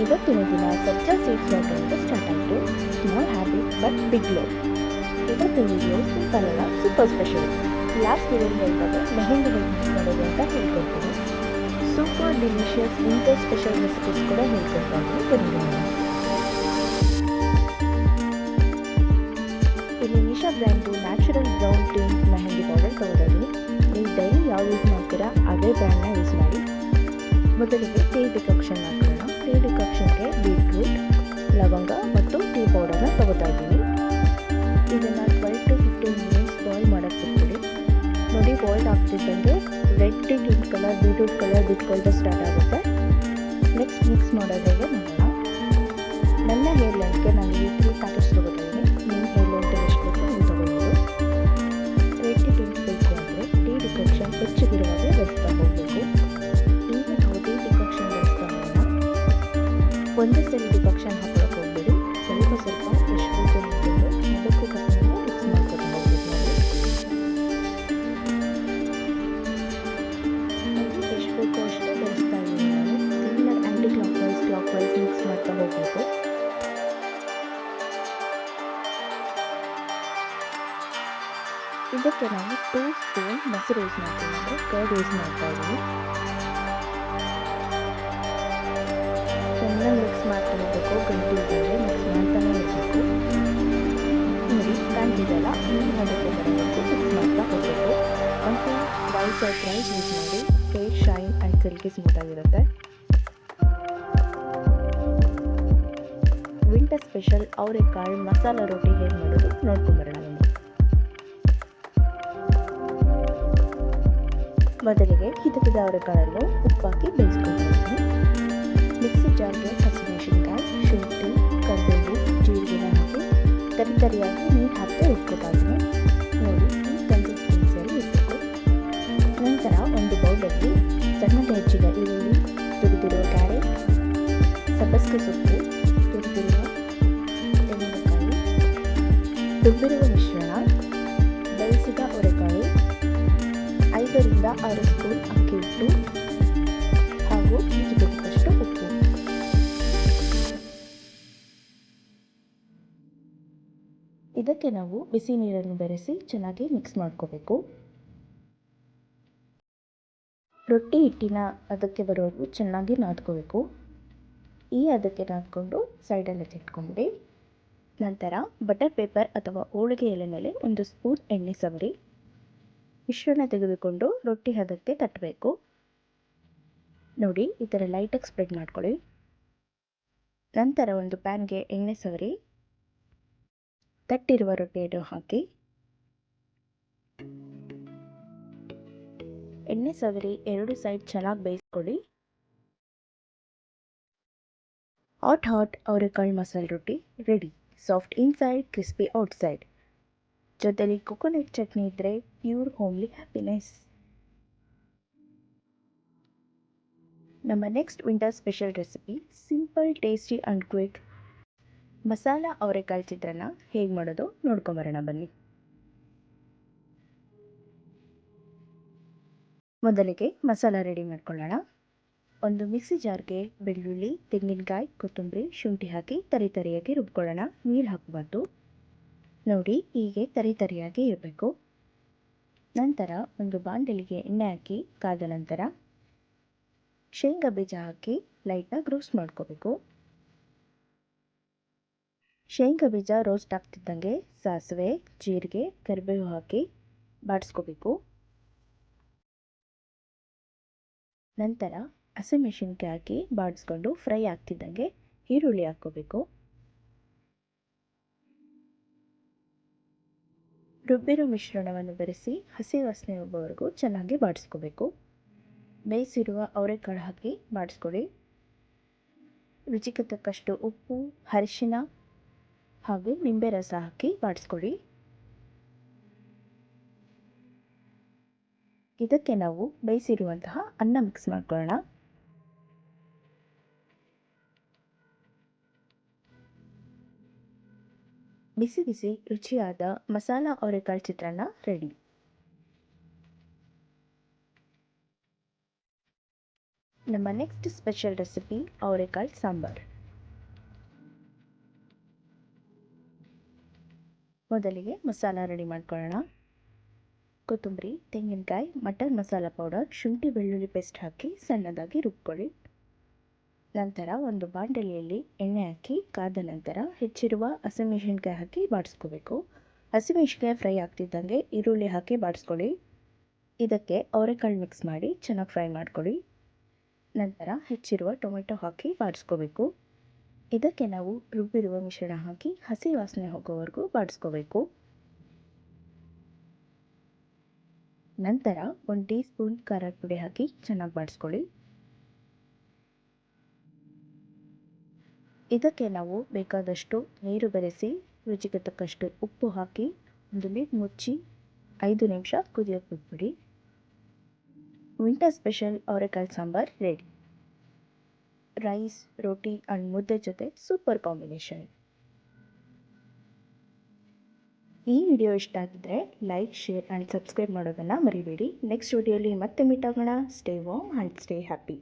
ಇವತ್ತಿನ ದಿನ ಸಬ್ಜಾ ಸೀಡ್ಸ್ ವಾಟರಿಂದ ಸ್ಟಾರ್ಟ್ ಆಯಿತು. Small habit but big glow. ಇವತ್ತು ವಿಡಿಯೋ ಸಿಂಪಲ್ ಅಲ್ಲ, ಸೂಪರ್ ಸ್ಪೆಷಲ್. ಲಾಸ್ಟ್ ವಿಡಿಯೋ ಹೇಳಿದಾಗ ಮೆಹಂದಿ ಹೇಗೆ ಮಿಕ್ಸ್ ಮಾಡೋದು ಅಂತ ಹೇಳ್ಕೊಡ್ತೀನಿ. Super delicious winter special recipes ಕೂಡ ಹೇಳ್ಕೊಡ್ತಾ ಇದ್ದೀನಿ. ಇಲ್ಲಿ Nisha brand natural brown tint mehndi powder ತಗೊಳ್ಳಿ. ನೀವು ಡೈಲಿ ಯಾವ ಯೂಸ್ ಮಾಡ್ತೀರಾ ಅದೇ ಬ್ರ್ಯಾಂಡ್ನ ಯೂಸ್ ಮಾಡಿ. ಮೊದಲಿಗೆ ಟೀ ಡಿಕಾಕ್ಷನ್ ಹಾಕೋಣ. ಟೀ ಡಿಕಾಕ್ಷನ್ಗೆ ಬೀಟ್ರೂಟ್, ಲವಂಗ ಮತ್ತು ಟೀ ಪೌಡರ್ನ ತಗೋತಾ ಇದ್ದೀನಿ. ಇದನ್ನು 12 to 15 ಮಿನಿಟ್ಸ್ ಬಾಯ್ಲ್ ಮಾಡೋಕ್ಕೆ ಬಿಟ್ಬಿಡಿ. ನೋಡಿ, ಬಾಯ್ಲ್ ಆಗ್ತಿದ್ದಂಗೆ red tint colour, beetroot colour ಬಿಟ್ಕೊಳ್ತಾ ಸ್ಟಾರ್ಟ್ ಆಗುತ್ತೆ. ನೆಕ್ಸ್ಟ್ ಮಿಕ್ಸ್ ಮಾಡೋದಾಗೆ ನೋಡೋಣ. ನನ್ನ ಹೇರ್ ಲೆಂತ್ಗೆ ನಾನು ಈ 3 ಪ್ಯಾಕೆಟ್ಸ್ ತಗೋತಾ ಇದ್ದೀನಿ. ನಿಮ್ಮ ಹೇರ್ ಲೆಂತ್ ಎಷ್ಟು ಬೇಕು ನೀವು ತಗೊಳ್ಳೋದು. ರೆಡ್ ಟಿಂಟ್ ಬೇಕು ಅಂದರೆ ಟೀ ಡಿಕಾಕ್ಷನ್ ಹೆಚ್ಚಿಗಿರುವಾಗ ಬೆಳೆಸ್ತಾ ಹೋಗಬೇಕು. ಈಗ ನಾವು ಟೀ ಡಿಕಾಕ್ಷನ್ ಬೆಳೆಸ್ತಾ ಹೋಗೋಣ. ಒಂದೇ ಸಲ ಡಿಕಾಕ್ಷನ್ ಹಾಕೊಳ್ಳೋಕೆ ಹೋಗ್ಬೇಡಿ. ಸ್ವಲ್ಪ ಸ್ವಲ್ಪ ಎಷ್ಟು ಬೇಕು ನೋಡಿಕೊಂಡು ಅದಕ್ಕೂ ಕಟ್ಟಿಂದ ಮಿಕ್ಸ್ ಮಾಡ್ಕೊಂಡು ಹೋಗ್ಬೇಕು. ನೋಡಿ, ಎಷ್ಟು ಬೇಕೋ ಅಷ್ಟು ಬೆಳೆಸ್ತಾ ಇದ್ದೀನಿ ನಾನು. ಕ್ಲೀನಾಗಿ ಆ್ಯಂಟಿ ಕ್ಲಾಕ್ ವೈಸ್ ಮಿಕ್ಸ್ ಮಾಡ್ತಾ ಹೋಗಬೇಕು. ಇದಕ್ಕೆ ನಾವು 2 ಸ್ಪೂನ್ ಮೊಸರು ಯೂಸ್ ಮಾಡ್ತೀವಿ, ಅಂದರೆ ಕರ್ಡ್ ಯೂಸ್ ಮಾಡ್ತಾ ಇದ್ದೀನಿ. ಚೆನ್ನಾಗಿ ಮಿಕ್ಸ್ ಮಾಡ್ತಾ ಹೋಗಬೇಕು. ಗಂಟು ಇದ್ದರೆ ಮಿಕ್ಸ್ ಮಾಡ್ತಾನೆ ಇರಬೇಕು. ನೋಡಿ, ಕಾಣ್ತಿದೆಯಲ್ಲ, ಈ ಹದಕ್ಕೆ ಬರೋವರೆಗೂ ಮಿಕ್ಸ್ ಮಾಡ್ತಾ ಹೋಗಬೇಕು. ಮತ್ತು ವೈಟ್ ಆರ್ ರೈಸ್ ಯೂಸ್ ಮಾಡಿ hair shine and silky smooth ಆಗಿರುತ್ತೆ. ವಿಂಟರ್ ಸ್ಪೆಷಲ್ ಅವರೆಕಾಳು ಮಸಾಲ ರೋಟಿ ಹೇಗೆ ಮಾಡೋದು ನೋಡ್ಕೊಂಬರೋಣ ಬನ್ನಿ. ಮೊದಲಿಗೆ ಹಿತಕದ ಅವರೆಕಾಳನ್ನು ಉಪ್ಪಾಕಿ ಬೇಯಿಸ್ಕೊಂಡಿದ್ದೀನಿ. ಮಿಕ್ಸಿ ಜಾರ್ಗೆ ಹಸಿಮೆಣಸಿನಕಾಯಿ, ಶುಂಠಿ, ಕರಿಬೇವು, ಜೀರಿಗೆನ ಹಾಕಿ ತರಿಯಾಗಿ ನೀರು ಹಾಕಿ ಇಟ್ಕೊತಾ ಇದ್ದೀನಿ. ನೋಡಿ, ಈ ಕನ್ಸಿಸ್ಟೆನ್ಸಿಯಲ್ಲಿ ಇರಬೇಕು. ನಂತರ ಒಂದು ಬೌಲಲ್ಲಿ ಸಣ್ಣಗೆ ಹೆಚ್ಚಿದ ಈರುಳ್ಳಿ, ತುರಿದಿರುವ ಕ್ಯಾರೆಟ್, ಸಬ್ಬಸಿಗೆ ಸೊಪ್ಪು, ತುರಿದಿರುವ ತೆಂಗಿನಕಾಯಿ, ರುಬ್ಬಿರುವ ಮಿಶ್ರಣ, ಬೇಯಿಸಿದ ಅವರೆಕಾಳು, 5 ರಿಂದ 6 ಸ್ಪೂನ್ ಅಕ್ಕಿ ಹಿಟ್ಟು ಹಾಗೂ ರುಚಿಗೆ ತಕ್ಕಷ್ಟು ಉಪ್ಪು. ಇದಕ್ಕೆ ನಾವು ಬಿಸಿ ನೀರನ್ನು ಬೆರೆಸಿ ಚೆನ್ನಾಗಿ ಮಿಕ್ಸ್ ಮಾಡ್ಕೋಬೇಕು. ರೊಟ್ಟಿ ಹಿಟ್ಟಿನ ಅದಕ್ಕೆ ಬರೋದು ಚೆನ್ನಾಗಿ ನಾದ್ಕೋಬೇಕು. ಈ ಅದಕ್ಕೆ ನಾದ್ಕೊಂಡು ಸೈಡಲ್ಲಿ ಎತ್ತಿಟ್ಕೊಂಡ್ಬಿಡಿ. ನಂತರ ಬಟರ್ ಪೇಪರ್ ಅಥವಾ ಹೋಳಿಗೆ ಎಲೆ ಮೇಲೆ 1 ಸ್ಪೂನ್ ಎಣ್ಣೆ ಸವರಿ ಮಿಶ್ರಣ ತೆಗೆದುಕೊಂಡು ರೊಟ್ಟಿ ಹದಕ್ಕೆ ತಟ್ಟಬೇಕು. ನೋಡಿ, ಈ ಥರ ಲೈಟಾಗಿ ಸ್ಪ್ರೆಡ್ ಮಾಡ್ಕೊಳ್ಳಿ. ನಂತರ ಒಂದು ಪ್ಯಾನ್ಗೆ ಎಣ್ಣೆ ಸವರಿ ತಟ್ಟಿರುವ ರೊಟ್ಟಿಯನ್ನು ಹಾಕಿ ಎಣ್ಣೆ ಸವರಿ 2 ಸೈಡ್ ಚೆನ್ನಾಗಿ ಬೇಯಿಸ್ಕೊಳ್ಳಿ. ಹಾಟ್ ಅವರೆಕಾಳು ಮಸಾಲೆ ರೊಟ್ಟಿ ready. Soft inside, crispy outside. ಜೊತೆಲಿ ಕೊಕೊನಟ್ ಚಟ್ನಿ ಇದ್ದರೆ ಪ್ಯೂರ್ ಹೋಮ್ಲಿ ಹ್ಯಾಪಿನೆಸ್. ನಮ್ಮ next winter special recipe simple, tasty and quick masala ಅವರೆಕಾಳು ಚಿತ್ರಾನ್ನ ಹೇಗೆ ಮಾಡೋದು ನೋಡ್ಕೊಂಬರೋಣ ಬನ್ನಿ. ಮೊದಲಿಗೆ ಮಸಾಲ ರೆಡಿ ಮಾಡ್ಕೊಳ್ಳೋಣ. ಒಂದು ಮಿಕ್ಸಿ ಜಾರ್ಗೆ ಬೆಳ್ಳುಳ್ಳಿ, ತೆಂಗಿನಕಾಯಿ, ಕೊತ್ತಂಬರಿ, ಶುಂಠಿ ಹಾಕಿ ತರಿಯಾಗಿ ರುಬ್ಕೊಳ್ಳೋಣ. ನೀರು ಹಾಕಬಾರ್ದು. ನೋಡಿ, ಹೀಗೆ ತರಿಯಾಗಿ ಇರಬೇಕು. ನಂತರ ಒಂದು ಬಾಣಲೆಗೆ ಎಣ್ಣೆ ಹಾಕಿ ಕಾದ ನಂತರ ಶೇಂಗಾ ಬೀಜ ಹಾಕಿ ಲೈಟಾಗಿ ರೋಸ್ಟ್ ಮಾಡ್ಕೋಬೇಕು. ಶೇಂಗಾ ಬೀಜ ರೋಸ್ಟ್ ಆಗ್ತಿದ್ದಂಗೆ ಸಾಸಿವೆ, ಜೀರಿಗೆ, ಕರಿಬೇವು ಹಾಕಿ ಬಾಡಿಸ್ಕೋಬೇಕು. ನಂತರ ಹಸಿಮೆಣಸಿನಕಾಯಿ ಹಾಕಿ ಬಾಡಿಸ್ಕೊಂಡು ಫ್ರೈ ಆಗ್ತಿದ್ದಂಗೆ ಈರುಳ್ಳಿ ಹಾಕ್ಕೋಬೇಕು. ರುಬ್ಬಿರೋ ಮಿಶ್ರಣವನ್ನು ಬೆರೆಸಿ ಹಸಿ ವಾಸನೆ ಹೋಗೋವರೆಗೂ ಚೆನ್ನಾಗಿ ಬಾಡಿಸ್ಕೋಬೇಕು. ಬೇಯಿಸಿರುವ ಅವರೆಕಾಳು ಹಾಕಿ ಬಾಡಿಸ್ಕೊಳ್ಳಿ. ರುಚಿಗೆ ತಕ್ಕಷ್ಟು ಉಪ್ಪು, ಅರಿಶಿನ ಹಾಗೂ ನಿಂಬೆ ರಸ ಹಾಕಿ ಬಾಡಿಸ್ಕೊಳ್ಳಿ. ಇದಕ್ಕೆ ನಾವು ಬೇಯಿಸಿರುವಂತಹ ಅನ್ನ ಮಿಕ್ಸ್ ಮಾಡ್ಕೊಳ್ಳೋಣ. ಬಿಸಿ ಬಿಸಿ ರುಚಿಯಾದ ಮಸಾಲ ಅವರೆಕಾಳು ಚಿತ್ರಾನ್ನ ರೆಡಿ. ನಮ್ಮ ನೆಕ್ಸ್ಟ್ ಸ್ಪೆಷಲ್ ರೆಸಿಪಿ ಅವರೆಕಾಳು ಸಾಂಬಾರು. ಮೊದಲಿಗೆ ಮಸಾಲ ರೆಡಿ ಮಾಡ್ಕೊಳ್ಳೋಣ. ಕೊತ್ತಂಬರಿ, ತೆಂಗಿನಕಾಯಿ, ಮಟನ್ ಮಸಾಲ ಪೌಡರ್, ಶುಂಠಿ ಬೆಳ್ಳುಳ್ಳಿ ಪೇಸ್ಟ್ ಹಾಕಿ ಸಣ್ಣದಾಗಿ ರುಬ್ಕೊಳ್ಳಿ. ನಂತರ ಒಂದು ಬಾಣಲೆಯಲ್ಲಿ ಎಣ್ಣೆ ಹಾಕಿ ಕಾದ ನಂತರ ಹೆಚ್ಚಿರುವ ಹಸಿಮೆಣಸಿನ್ಕಾಯಿ ಹಾಕಿ ಬಾಡಿಸ್ಕೋಬೇಕು. ಹಸಿಮೆಣಸಿನ್ಕಾಯಿ ಫ್ರೈ ಆಗ್ತಿದ್ದಂಗೆ ಈರುಳ್ಳಿ ಹಾಕಿ ಬಾಡಿಸ್ಕೊಳ್ಳಿ. ಇದಕ್ಕೆ ಅವರೆಕಾಳು ಮಿಕ್ಸ್ ಮಾಡಿ ಚೆನ್ನಾಗಿ ಫ್ರೈ ಮಾಡ್ಕೊಳ್ಳಿ. ನಂತರ ಹೆಚ್ಚಿರುವ ಟೊಮೆಟೊ ಹಾಕಿ ಬಾಡಿಸ್ಕೋಬೇಕು. ಇದಕ್ಕೆ ನಾವು ರುಬ್ಬಿರುವ ಮಿಶ್ರಣ ಹಾಕಿ ಹಸಿ ವಾಸನೆ ಹೋಗೋವರೆಗೂ ಬಾಡಿಸ್ಕೋಬೇಕು. ನಂತರ 1 ಟೀ ಸ್ಪೂನ್ ಖಾರದ ಪುಡಿ ಹಾಕಿ ಚೆನ್ನಾಗಿ ಬಾಡಿಸ್ಕೊಳ್ಳಿ. ಇದಕ್ಕೆ ನಾವು ಬೇಕಾದಷ್ಟು ನೀರು ಬೆರೆಸಿ ರುಚಿಗೆ ತಕ್ಕಷ್ಟು ಉಪ್ಪು ಹಾಕಿ ಒಂದು ಲಿಡ್ ಮುಚ್ಚಿ 5 ನಿಮಿಷ ಕುದಿಯೋಕೆ ಬಿಟ್ಬಿಡಿ. ವಿಂಟರ್ ಸ್ಪೆಷಲ್ ಅವರೆಕಾಳು sambar ready. Rice, roti and ಮುದ್ದೆ ಜೊತೆ ಸೂಪರ್ ಕಾಂಬಿನೇಷನ್. ಈ ವಿಡಿಯೋ ಇಷ್ಟ ಆಗಿದ್ದರೆ ಲೈಕ್, ಶೇರ್ ಆ್ಯಂಡ್ ಸಬ್ಸ್ಕ್ರೈಬ್ ಮಾಡೋದನ್ನು ಮರಿಬೇಡಿ. ನೆಕ್ಸ್ಟ್ ವಿಡಿಯೋಲಿ ಮತ್ತೆ ಮೀಟ್ ಆಗೋಣ. Stay warm and stay happy.